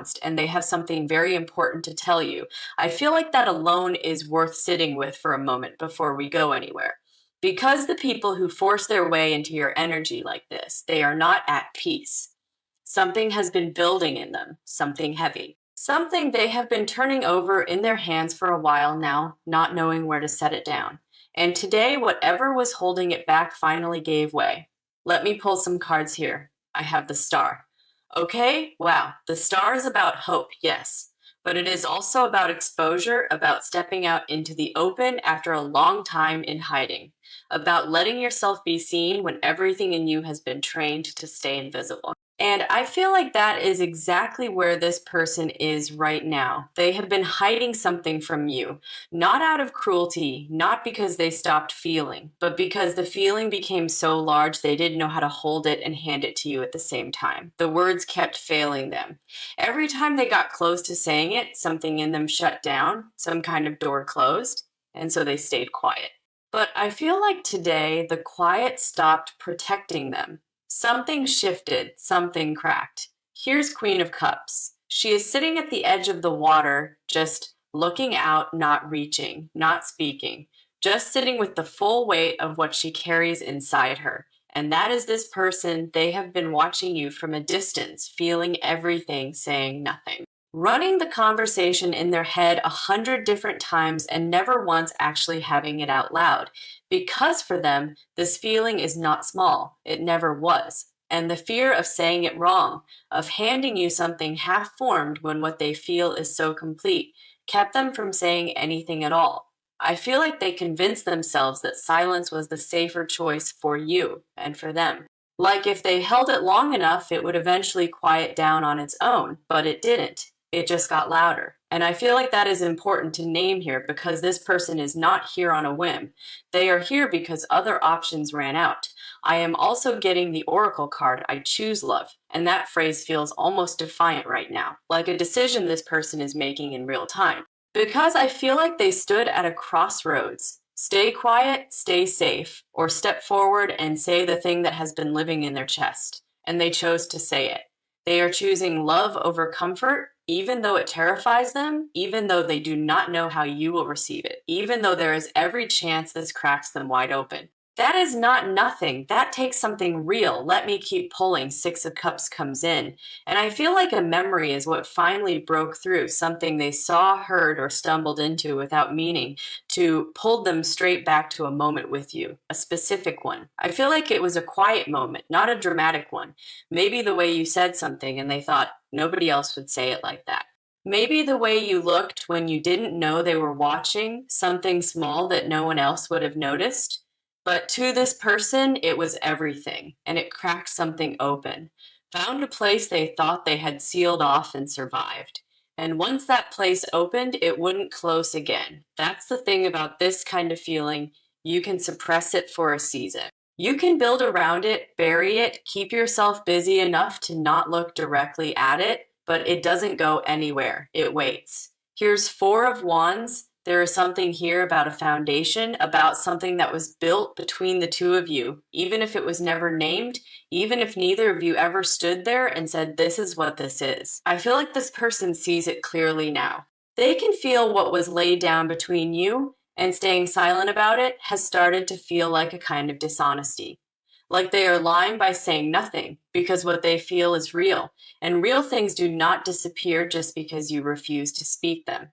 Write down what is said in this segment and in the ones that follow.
unannounced and they have something very important to tell you. I feel like that alone is worth sitting with for a moment before we go anywhere. Because the people who force their way into your energy like this, they are not at peace. Something has been building in them, something heavy. Something they have been turning over in their hands for a while now, not knowing where to set it down. And today, whatever was holding it back finally gave way. Let me pull some cards here. I have the star. Okay, wow, the star is about hope, yes. But it is also about exposure, about stepping out into the open after a long time in hiding, about letting yourself be seen when everything in you has been trained to stay invisible. And I feel like that is exactly where this person is right now. They have been hiding something from you, not out of cruelty, not because they stopped feeling, but because the feeling became so large they didn't know how to hold it and hand it to you at the same time. The words kept failing them. Every time they got close to saying it, something in them shut down, some kind of door closed, and so they stayed quiet. But I feel like today the quiet stopped protecting them. Something shifted, something cracked. Here's Queen of Cups. She is sitting at the edge of the water, just looking out, not reaching, not speaking, just sitting with the full weight of what she carries inside her. And that is this person. They have been watching you from a distance, feeling everything, saying nothing. Running the conversation in their head 100 different times and never once actually having it out loud. Because for them, this feeling is not small. It never was. And the fear of saying it wrong, of handing you something half-formed when what they feel is so complete, kept them from saying anything at all. I feel like they convinced themselves that silence was the safer choice for you and for them. Like if they held it long enough, it would eventually quiet down on its own, but it didn't. It just got louder. And I feel like that is important to name here because this person is not here on a whim. They are here because other options ran out. I am also getting the oracle card, I choose love. And that phrase feels almost defiant right now, like a decision this person is making in real time. Because I feel like they stood at a crossroads. Stay quiet, stay safe, or step forward and say the thing that has been living in their chest. And they chose to say it. They are choosing love over comfort, even though it terrifies them, even though they do not know how you will receive it, even though there is every chance this cracks them wide open. That is not nothing. That takes something real. Let me keep pulling. Six of Cups comes in. And I feel like a memory is what finally broke through, something they saw, heard, or stumbled into without meaning to pull them straight back to a moment with you, a specific one. I feel like it was a quiet moment, not a dramatic one. Maybe the way you said something and they thought nobody else would say it like that. Maybe the way you looked when you didn't know they were watching, something small that no one else would have noticed. But to this person, it was everything, and it cracked something open, found a place they thought they had sealed off and survived. And once that place opened, it wouldn't close again. That's the thing about this kind of feeling. You can suppress it for a season. You can build around it, bury it, keep yourself busy enough to not look directly at it, but it doesn't go anywhere. It waits. Here's Four of Wands. There is something here about a foundation, about something that was built between the two of you, even if it was never named, even if neither of you ever stood there and said, this is what this is. I feel like this person sees it clearly now. They can feel what was laid down between you, and staying silent about it has started to feel like a kind of dishonesty. Like they are lying by saying nothing, because what they feel is real, and real things do not disappear just because you refuse to speak them.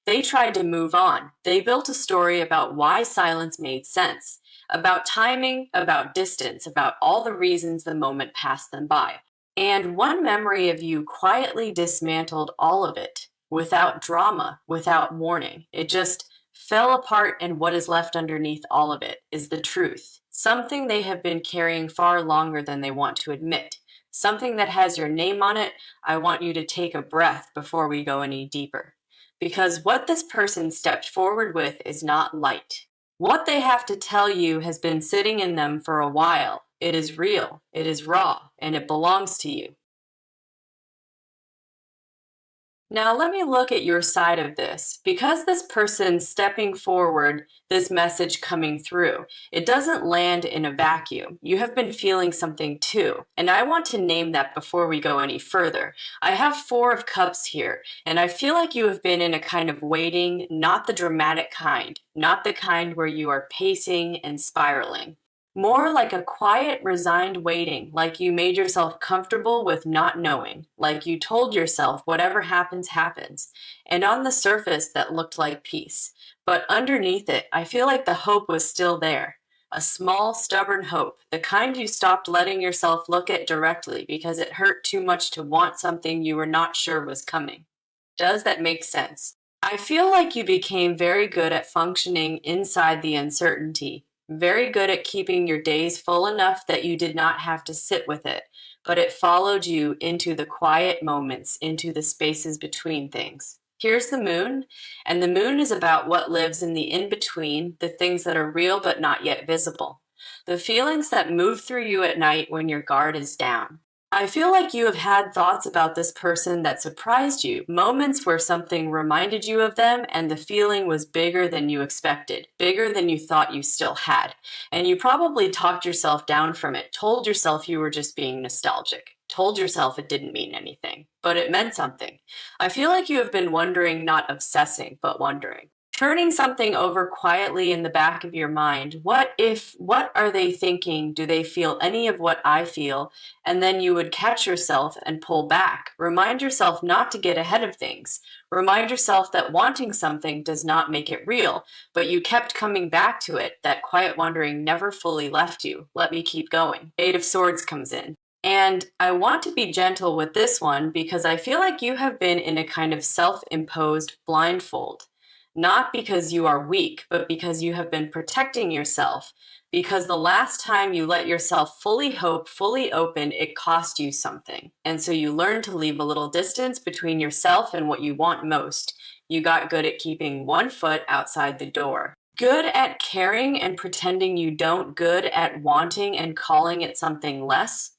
They tried to move on. They built a story about why silence made sense, about timing, about distance, about all the reasons the moment passed them by. And one memory of you quietly dismantled all of it, without drama, without warning. It just fell apart, and what is left underneath all of it is the truth. Something they have been carrying far longer than they want to admit. Something that has your name on it. I want you to take a breath before we go any deeper. Because what this person stepped forward with is not light. What they have to tell you has been sitting in them for a while. It is real, it is raw, and it belongs to you. Now, let me look at your side of this. Because this person's stepping forward, this message coming through, it doesn't land in a vacuum. You have been feeling something too. And I want to name that before we go any further. I have Four of Cups here, and I feel like you have been in a kind of waiting, not the dramatic kind, not the kind where you are pacing and spiraling. More like a quiet, resigned waiting, like you made yourself comfortable with not knowing, like you told yourself whatever happens, happens. And on the surface, that looked like peace. But underneath it, I feel like the hope was still there. A small, stubborn hope, the kind you stopped letting yourself look at directly because it hurt too much to want something you were not sure was coming. Does that make sense? I feel like you became very good at functioning inside the uncertainty, very good at keeping your days full enough that you did not have to sit with it, but it followed you into the quiet moments, into the spaces between things. Here's the moon, and the moon is about what lives in the in between, the things that are real but not yet visible, the feelings that move through you at night when your guard is down. I feel like you have had thoughts about this person that surprised you, moments where something reminded you of them and the feeling was bigger than you expected, bigger than you thought you still had. And you probably talked yourself down from it, told yourself you were just being nostalgic, told yourself it didn't mean anything, but it meant something. I feel like you have been wondering, not obsessing, but wondering. Turning something over quietly in the back of your mind. What are they thinking? Do they feel any of what I feel? And then you would catch yourself and pull back. Remind yourself not to get ahead of things. Remind yourself that wanting something does not make it real, but you kept coming back to it. That quiet wandering never fully left you. Let me keep going. Eight of Swords comes in. And I want to be gentle with this one because I feel like you have been in a kind of self imposed blindfold. Not because you are weak, but because you have been protecting yourself. Because the last time you let yourself fully hope, fully open, it cost you something. And so you learned to leave a little distance between yourself and what you want most. You got good at keeping one foot outside the door. Good at caring and pretending you don't, good at wanting and calling it something less.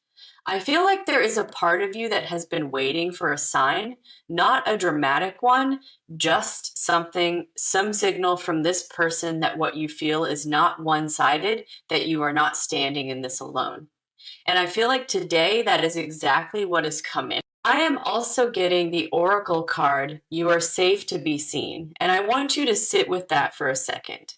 I feel like there is a part of you that has been waiting for a sign, not a dramatic one, just something, some signal from this person that what you feel is not one sided, that you are not standing in this alone. And I feel like today that is exactly what has come in. I am also getting the Oracle card, you are safe to be seen. And I want you to sit with that for a second.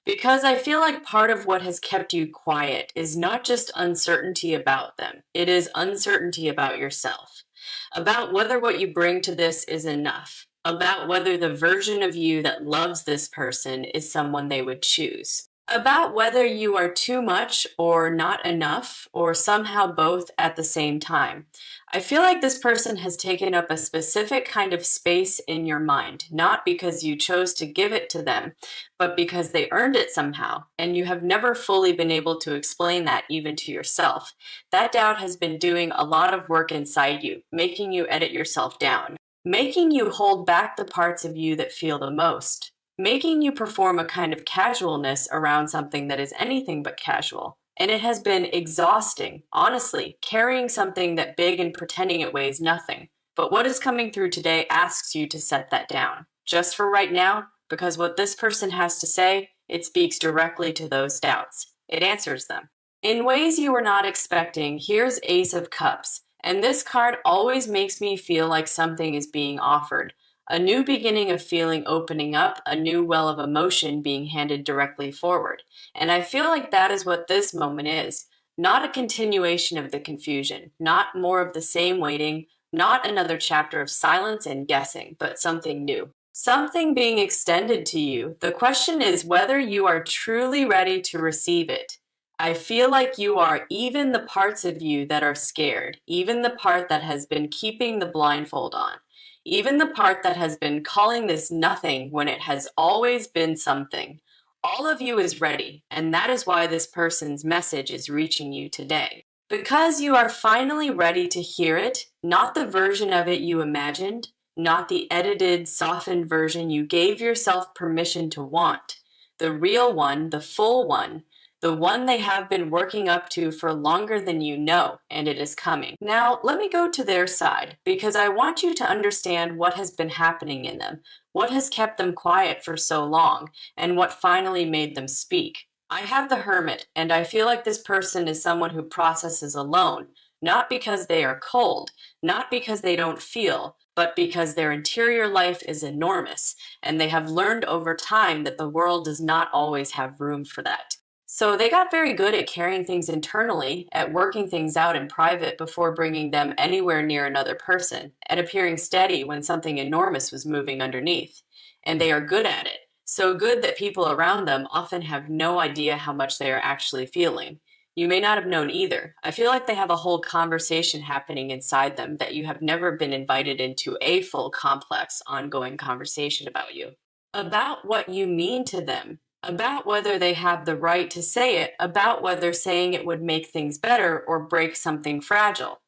Because I feel like part of what has kept you quiet is not just uncertainty about them, it is uncertainty about yourself, about whether what you bring to this is enough, about whether the version of you that loves this person is someone they would choose, about whether you are too much or not enough, or somehow both at the same time. I feel like this person has taken up a specific kind of space in your mind, not because you chose to give it to them, but because they earned it somehow, and you have never fully been able to explain that even to yourself. That doubt has been doing a lot of work inside you, making you edit yourself down, making you hold back the parts of you that feel the most, making you perform a kind of casualness around something that is anything but casual. And it has been exhausting, honestly, carrying something that big and pretending it weighs nothing. But what is coming through today asks you to set that down. Just for right now, because what this person has to say, it speaks directly to those doubts. It answers them. In ways you were not expecting, here's Ace of Cups. And this card always makes me feel like something is being offered. A new beginning of feeling opening up, a new well of emotion being handed directly forward. And I feel like that is what this moment is. Not a continuation of the confusion, not more of the same waiting, not another chapter of silence and guessing, but something new. Something being extended to you. The question is whether you are truly ready to receive it. I feel like you are, even the parts of you that are scared, even the part that has been keeping the blindfold on, even the part that has been calling this nothing when it has always been something. All of you is ready, and that is why this person's message is reaching you today. Because you are finally ready to hear it, not the version of it you imagined, not the edited, softened version you gave yourself permission to want. The real one, the full one, the one they have been working up to for longer than you know, and it is coming. Now, let me go to their side, because I want you to understand what has been happening in them, what has kept them quiet for so long, and what finally made them speak. I have the Hermit, and I feel like this person is someone who processes alone, not because they are cold, not because they don't feel, but because their interior life is enormous, and they have learned over time that the world does not always have room for that. So they got very good at carrying things internally, at working things out in private before bringing them anywhere near another person, at appearing steady when something enormous was moving underneath. And they are good at it. So good that people around them often have no idea how much they are actually feeling. You may not have known either. I feel like they have a whole conversation happening inside them that you have never been invited into a full, complex, ongoing conversation about you. About what you mean to them, about whether they have the right to say it, about whether saying it would make things better or break something fragile.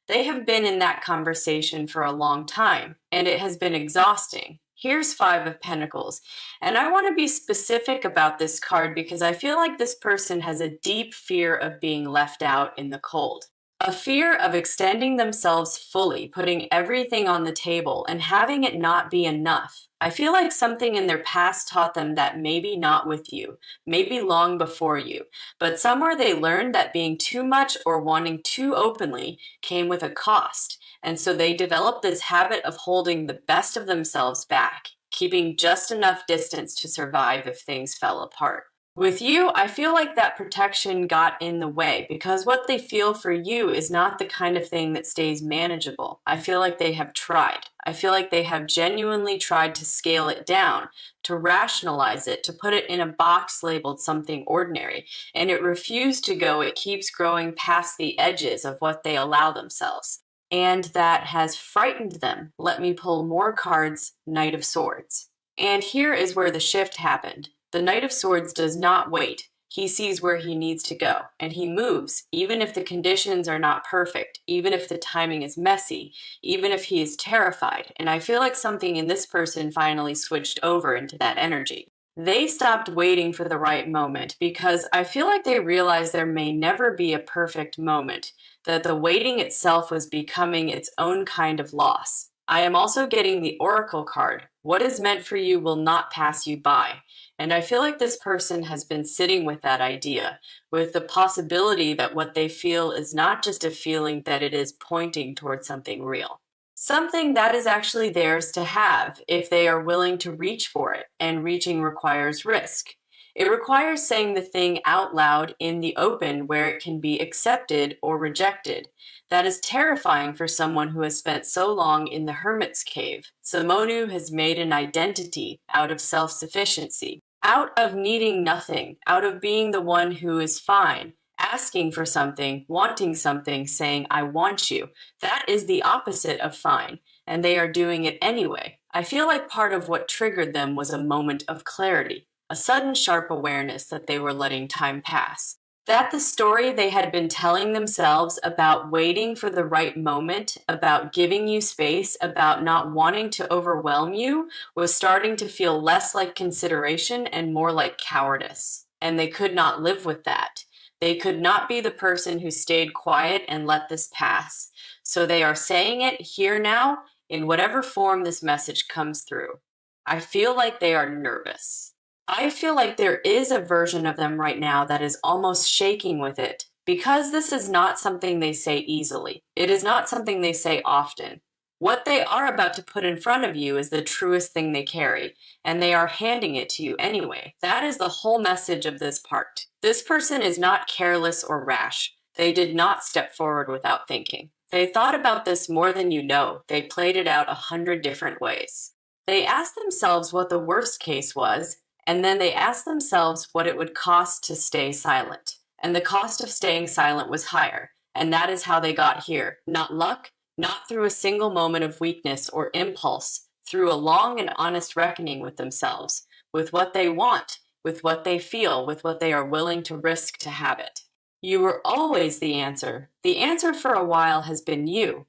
They have been in that conversation for a long time, and it has been exhausting. Here's Five of Pentacles. And I want to be specific about this card because I feel like this person has a deep fear of being left out in the cold. A fear of extending themselves fully, putting everything on the table, and having it not be enough. I feel like something in their past taught them that maybe not with you, maybe long before you, but somewhere they learned that being too much or wanting too openly came with a cost. And so they developed this habit of holding the best of themselves back, keeping just enough distance to survive if things fell apart. With you, I feel like that protection got in the way because what they feel for you is not the kind of thing that stays manageable. I feel like they have tried. I feel like they have genuinely tried to scale it down, to rationalize it, to put it in a box labeled something ordinary, and it refused to go. It keeps growing past the edges of what they allow themselves. And that has frightened them. Let me pull more cards, Knight of Swords. And here is where the shift happened. The Knight of Swords does not wait. He sees where he needs to go, and he moves, even if the conditions are not perfect, even if the timing is messy, even if he is terrified. And I feel like something in this person finally switched over into that energy. They stopped waiting for the right moment because I feel like they realized there may never be a perfect moment, that the waiting itself was becoming its own kind of loss. I am also getting the Oracle card. What is meant for you will not pass you by. And I feel like this person has been sitting with that idea, with the possibility that what they feel is not just a feeling, that it is pointing towards something real. Something that is actually theirs to have if they are willing to reach for it, and reaching requires risk. It requires saying the thing out loud in the open where it can be accepted or rejected. That is terrifying for someone who has spent so long in the hermit's cave. Someone who has made an identity out of self-sufficiency, out of needing nothing, out of being the one who is fine, asking for something, wanting something, saying, I want you. That is the opposite of fine, and they are doing it anyway. I feel like part of what triggered them was a moment of clarity, a sudden sharp awareness that they were letting time pass. That the story they had been telling themselves about waiting for the right moment, about giving you space, about not wanting to overwhelm you, was starting to feel less like consideration and more like cowardice. And they could not live with that. They could not be the person who stayed quiet and let this pass. So they are saying it here now in whatever form this message comes through. I feel like they are nervous. I feel like there is a version of them right now that is almost shaking with it because this is not something they say easily. It is not something they say often. What they are about to put in front of you is the truest thing they carry, and they are handing it to you anyway. That is the whole message of this part. This person is not careless or rash. They did not step forward without thinking. They thought about this more than you know. They played it out 100 different ways. They asked themselves what the worst case was, and then they asked themselves what it would cost to stay silent. And the cost of staying silent was higher. And that is how they got here. Not luck, not through a single moment of weakness or impulse, through a long and honest reckoning with themselves, with what they want, with what they feel, with what they are willing to risk to have it. You were always the answer. The answer for a while has been you.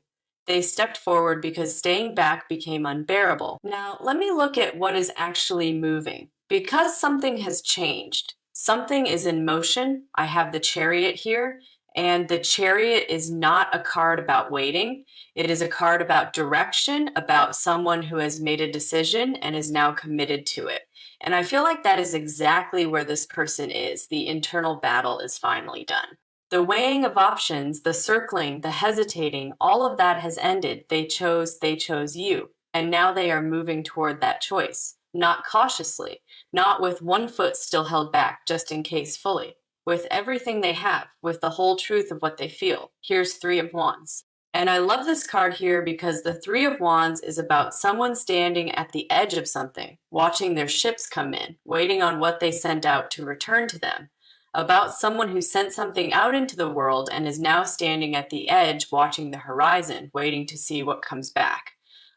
They stepped forward because staying back became unbearable. Now, let me look at what is actually moving. Because something has changed, Something is in motion. I have the Chariot here, and the Chariot is not a card about waiting. It is a card about direction, about someone who has made a decision and is now committed to it. And I feel like that is exactly where this person is. The internal battle is finally done. The weighing of options, the circling, the hesitating, all of that has ended. They chose you. And now they are moving toward that choice, not cautiously, not with one foot still held back just in case fully, with everything they have, with the whole truth of what they feel. Here's Three of Wands. And I love this card here because the Three of Wands is about someone standing at the edge of something, watching their ships come in, waiting on what they sent out to return to them. About someone who sent something out into the world and is now standing at the edge, watching the horizon, waiting to see what comes back.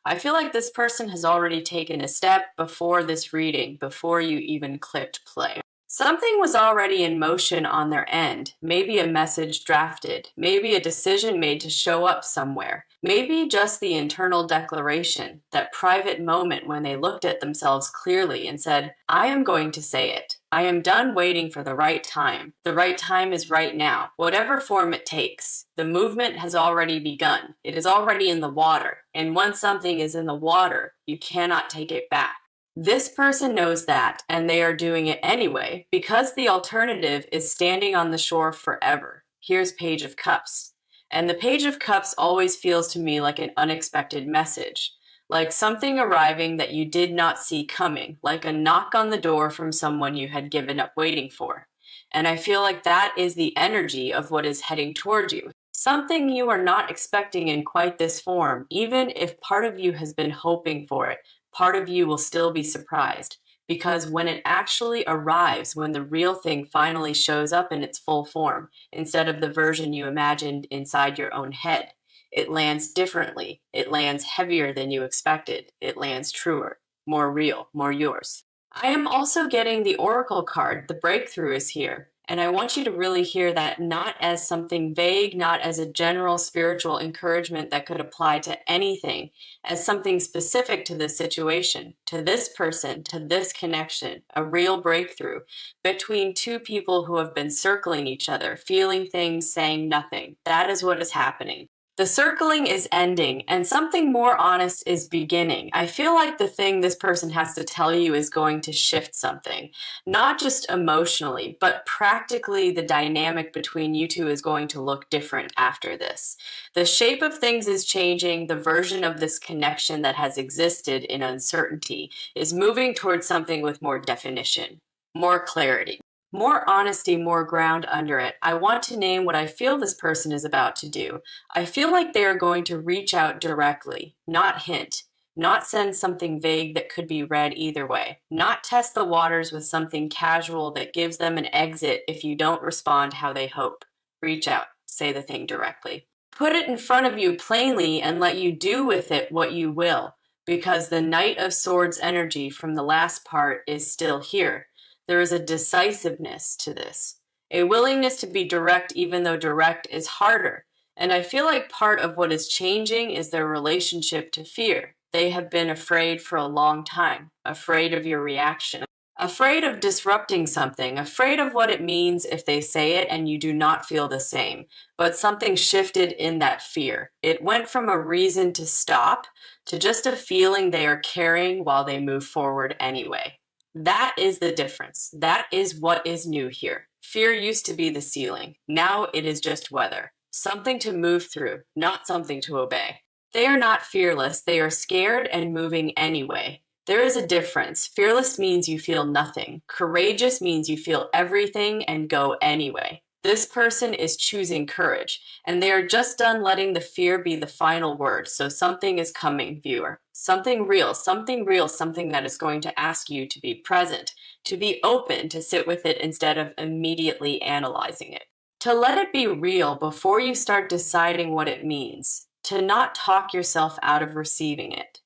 I feel like this person has already taken a step before this reading, before you even clicked play. Something was already in motion on their end, maybe a message drafted, maybe a decision made to show up somewhere, maybe just the internal declaration, that private moment when they looked at themselves clearly and said, I am going to say it. I am done waiting for the right time. The right time is right now, whatever form it takes. The movement has already begun. It is already in the water, and once something is in the water, you cannot take it back. This person knows that, and they are doing it anyway, because the alternative is standing on the shore forever. Here's Page of Cups. And the Page of Cups always feels to me like an unexpected message, like something arriving that you did not see coming, like a knock on the door from someone you had given up waiting for. And I feel like that is the energy of what is heading toward you. Something you are not expecting in quite this form, even if part of you has been hoping for it. Part of you will still be surprised, because when it actually arrives, when the real thing finally shows up in its full form, instead of the version you imagined inside your own head, it lands differently. It lands heavier than you expected. It lands truer, more real, more yours. I am also getting the Oracle card. The breakthrough is here. And I want you to really hear that not as something vague, not as a general spiritual encouragement that could apply to anything, as something specific to this situation, to this person, to this connection, a real breakthrough between two people who have been circling each other, feeling things, saying nothing. That is what is happening. The circling is ending and something more honest is beginning. I feel like the thing this person has to tell you is going to shift something, not just emotionally, but practically the dynamic between you two is going to look different after this. The shape of things is changing. The version of this connection that has existed in uncertainty is moving towards something with more definition, more clarity. More honesty, more ground under it. I want to name what I feel this person is about to do. I feel like they are going to reach out directly, not hint, not send something vague that could be read either way, not test the waters with something casual that gives them an exit if you don't respond how they hope. Reach out, say the thing directly. Put it in front of you plainly and let you do with it what you will, because the Knight of Swords energy from the last part is still here. There is a decisiveness to this, a willingness to be direct even though direct is harder. And I feel like part of what is changing is their relationship to fear. They have been afraid for a long time, afraid of your reaction, afraid of disrupting something, afraid of what it means if they say it and you do not feel the same. But something shifted in that fear. It went from a reason to stop to just a feeling they are carrying while they move forward anyway. That is the difference. That is what is new here. Fear used to be the ceiling. Now it is just weather. Something to move through, not something to obey. They are not fearless. They are scared and moving anyway. There is a difference. Fearless means you feel nothing. Courageous means you feel everything and go anyway. This person is choosing courage, and they are just done letting the fear be the final word. So something is coming, viewer. Something real, something real, something that is going to ask you to be present, to be open, to sit with it instead of immediately analyzing it. To let it be real before you start deciding what it means. To not talk yourself out of receiving it.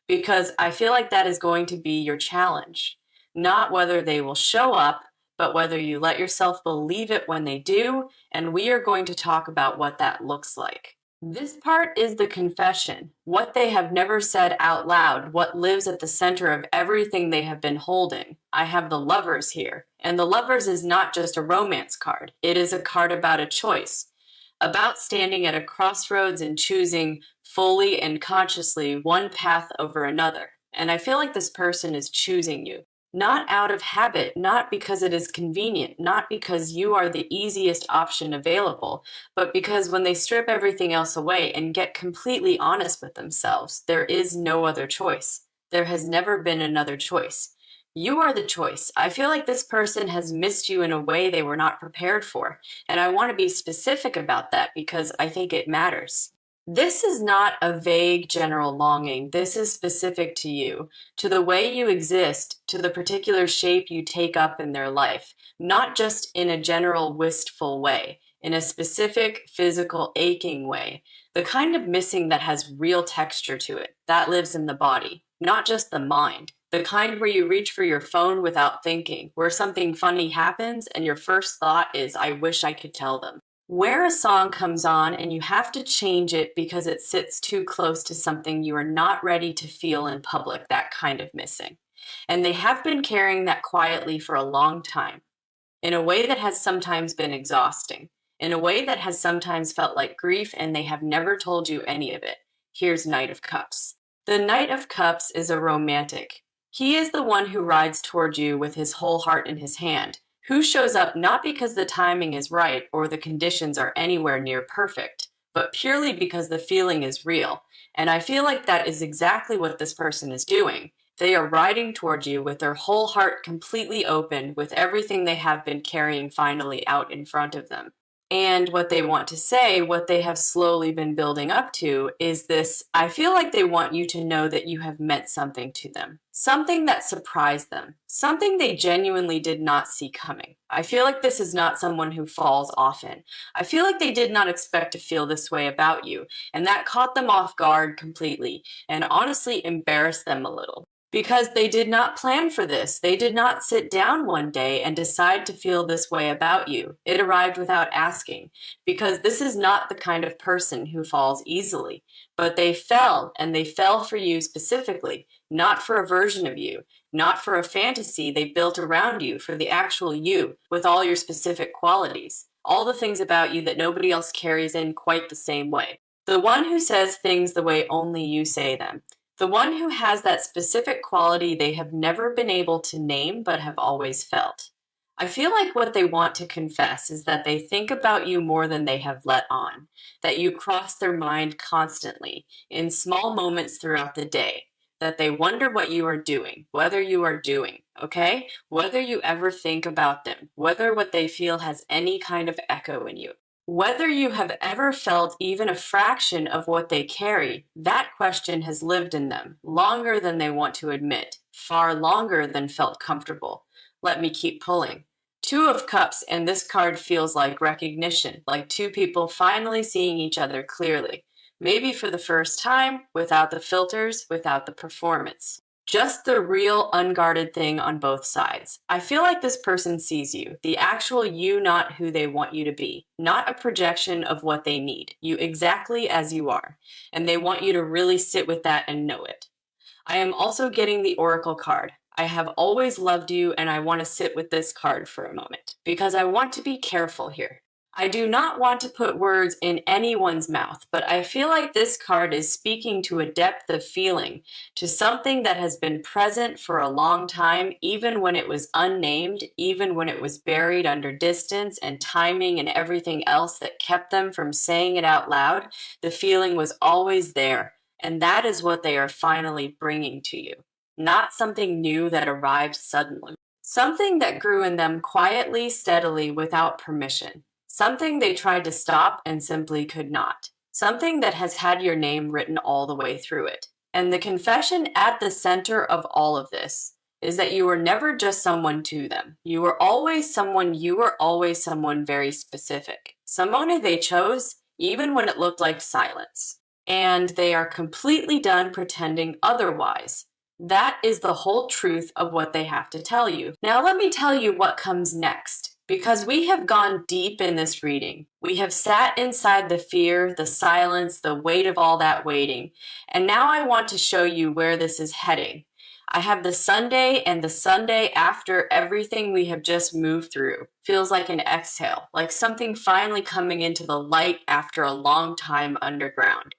Because I feel like that is going to be your challenge. Not whether they will show up, but whether you let yourself believe it when they do, and we are going to talk about what that looks like. This part is the confession, what they have never said out loud, what lives at the center of everything they have been holding. I have the Lovers here. And the Lovers is not just a romance card. It is a card about a choice, about standing at a crossroads and choosing fully and consciously one path over another. And I feel like this person is choosing you, not out of habit, not because it is convenient, not because you are the easiest option available, but because when they strip everything else away and get completely honest with themselves, there is no other choice. There has never been another choice. You are the choice. I feel like this person has missed you in a way they were not prepared for. And I want to be specific about that because I think it matters. This is not a vague general longing. This is specific to you, to the way you exist, to the particular shape you take up in their life, not just in a general wistful way, in a specific physical aching way, the kind of missing that has real texture to it, that lives in the body, not just the mind. The kind where you reach for your phone without thinking, where something funny happens and your first thought is, I wish I could tell them. Where a song comes on and you have to change it because it sits too close to something you are not ready to feel in public, that kind of missing. And they have been carrying that quietly for a long time, in a way that has sometimes been exhausting, in a way that has sometimes felt like grief, and they have never told you any of it. Here's Knight of Cups. The Knight of Cups is a romantic. He is the one who rides toward you with his whole heart in his hand, who shows up not because the timing is right or the conditions are anywhere near perfect, but purely because the feeling is real. And I feel like that is exactly what this person is doing. They are riding toward you with their whole heart completely open, with everything they have been carrying finally out in front of them. And what they want to say, what they have slowly been building up to, is this: I feel like they want you to know that you have meant something to them, something that surprised them, something they genuinely did not see coming. I feel like this is not someone who falls often. I feel like they did not expect to feel this way about you, and that caught them off guard completely, and honestly embarrassed them a little. Because they did not plan for this. They did not sit down one day and decide to feel this way about you. It arrived without asking, because this is not the kind of person who falls easily. But they fell, and they fell for you specifically, not for a version of you, not for a fantasy they built around you, for the actual you, with all your specific qualities, all the things about you that nobody else carries in quite the same way. The one who says things the way only you say them. The one who has that specific quality they have never been able to name but have always felt. I feel like what they want to confess is that they think about you more than they have let on, that you cross their mind constantly, in small moments throughout the day, that they wonder what you are doing, whether you are doing, okay? Whether you ever think about them, whether what they feel has any kind of echo in you. Whether you have ever felt even a fraction of what they carry, that question has lived in them longer than they want to admit, far longer than felt comfortable. Let me keep pulling. Two of Cups, and this card feels like recognition, like two people finally seeing each other clearly. Maybe for the first time, without the filters, without the performance. Just the real, unguarded thing on both sides. I feel like this person sees you, the actual you, not who they want you to be, not a projection of what they need, you exactly as you are, and they want you to really sit with that and know it. I am also getting the Oracle card. I have always loved you, and I want to sit with this card for a moment, because I want to be careful here. I do not want to put words in anyone's mouth, but I feel like this card is speaking to a depth of feeling, to something that has been present for a long time, even when it was unnamed, even when it was buried under distance and timing and everything else that kept them from saying it out loud. The feeling was always there, and that is what they are finally bringing to you. Not something new that arrived suddenly. Something that grew in them quietly, steadily, without permission. Something they tried to stop and simply could not. Something that has had your name written all the way through it. And the confession at the center of all of this is that you were never just someone to them. You were always someone very specific. Someone who they chose, even when it looked like silence. And they are completely done pretending otherwise. That is the whole truth of what they have to tell you. Now let me tell you what comes next. Because we have gone deep in this reading. We have sat inside the fear, the silence, the weight of all that waiting. And now I want to show you where this is heading. I have the Sunday and the Sunday after everything we have just moved through. Feels like an exhale, like something finally coming into the light after a long time underground.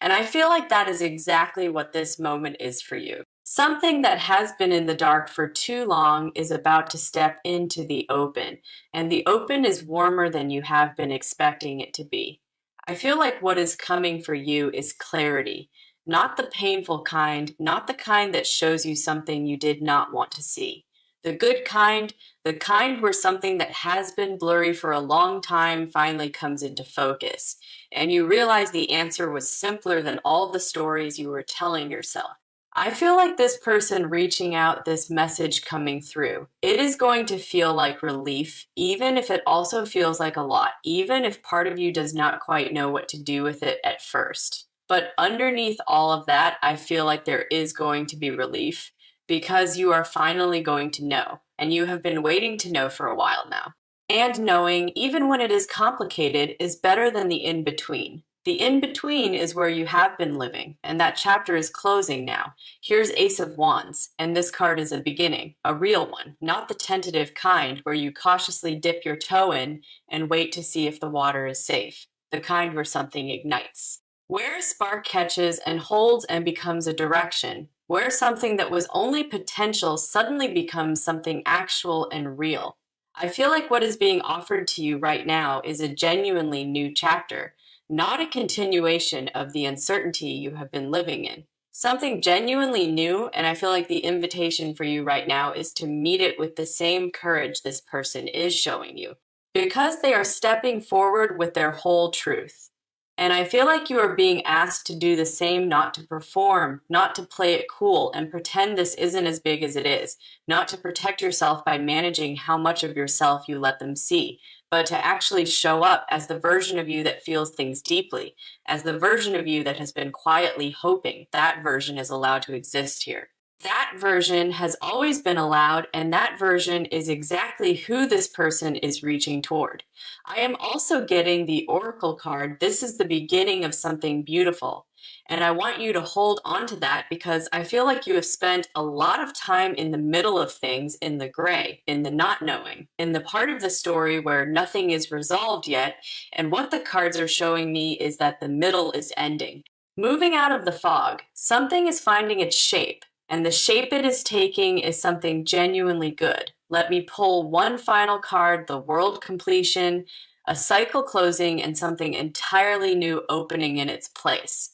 And I feel like that is exactly what this moment is for you. Something that has been in the dark for too long is about to step into the open, and the open is warmer than you have been expecting it to be. I feel like what is coming for you is clarity, not the painful kind, not the kind that shows you something you did not want to see. The good kind, the kind where something that has been blurry for a long time finally comes into focus, and you realize the answer was simpler than all the stories you were telling yourself. I feel like this person reaching out, this message coming through, it is going to feel like relief, even if it also feels like a lot, even if part of you does not quite know what to do with it at first. But underneath all of that, I feel like there is going to be relief because you are finally going to know, and you have been waiting to know for a while now. And knowing, even when it is complicated, is better than the in between. The in between is where you have been living, and that chapter is closing now. Here's Ace of Wands, and this card is a beginning, a real one, not the tentative kind where you cautiously dip your toe in and wait to see if the water is safe, the kind where something ignites. Where a spark catches and holds and becomes a direction, where something that was only potential suddenly becomes something actual and real. I feel like what is being offered to you right now is a genuinely new chapter, not a continuation of the uncertainty you have been living in. Something genuinely new, and I feel like the invitation for you right now is to meet it with the same courage this person is showing you, because they are stepping forward with their whole truth. And I feel like you are being asked to do the same, not to perform, not to play it cool and pretend this isn't as big as it is, not to protect yourself by managing how much of yourself you let them see, but to actually show up as the version of you that feels things deeply, as the version of you that has been quietly hoping that version is allowed to exist here. That version has always been allowed, and that version is exactly who this person is reaching toward. I am also getting the Oracle card. This is the beginning of something beautiful. And I want you to hold on to that because I feel like you have spent a lot of time in the middle of things, in the gray, in the not knowing, in the part of the story where nothing is resolved yet. And what the cards are showing me is that the middle is ending. Moving out of the fog, something is finding its shape, and the shape it is taking is something genuinely good. Let me pull one final card, the world completion, a cycle closing, and something entirely new opening in its place.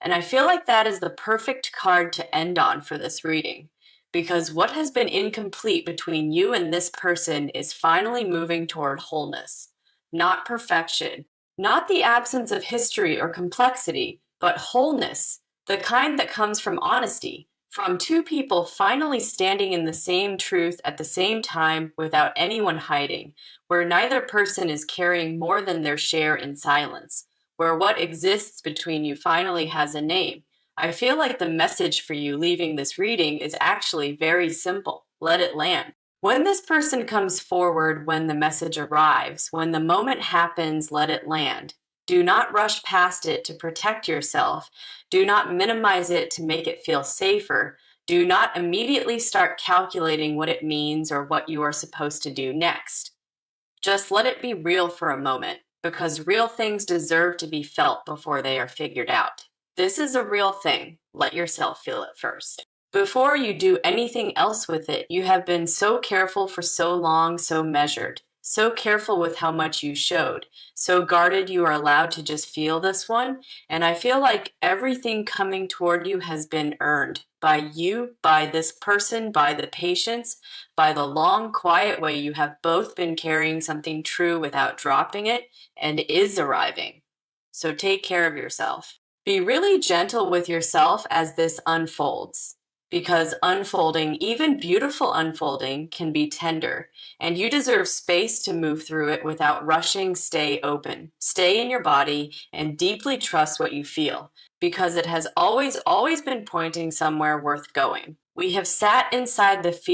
And I feel like that is the perfect card to end on for this reading, because what has been incomplete between you and this person is finally moving toward wholeness, not perfection, not the absence of history or complexity, but wholeness, the kind that comes from honesty, from two people finally standing in the same truth at the same time without anyone hiding, where neither person is carrying more than their share in silence, where what exists between you finally has a name. I feel like the message for you leaving this reading is actually very simple. Let it land. When this person comes forward, when the message arrives, when the moment happens, let it land. Do not rush past it to protect yourself. Do not minimize it to make it feel safer. Do not immediately start calculating what it means or what you are supposed to do next. Just let it be real for a moment, because real things deserve to be felt before they are figured out. This is a real thing. Let yourself feel it first. Before you do anything else with it, you have been so careful for so long, so measured, so careful with how much you showed, so guarded you are allowed to just feel this one. And I feel like everything coming toward you has been earned by you, by this person, by the patience, by the long, quiet way you have both been carrying something true without dropping it and is arriving. So take care of yourself. Be really gentle with yourself as this unfolds, because unfolding, even beautiful unfolding, can be tender, and you deserve space to move through it without rushing. Stay open, stay in your body, and deeply trust what you feel, because it has always been pointing somewhere worth going. We have sat inside the fear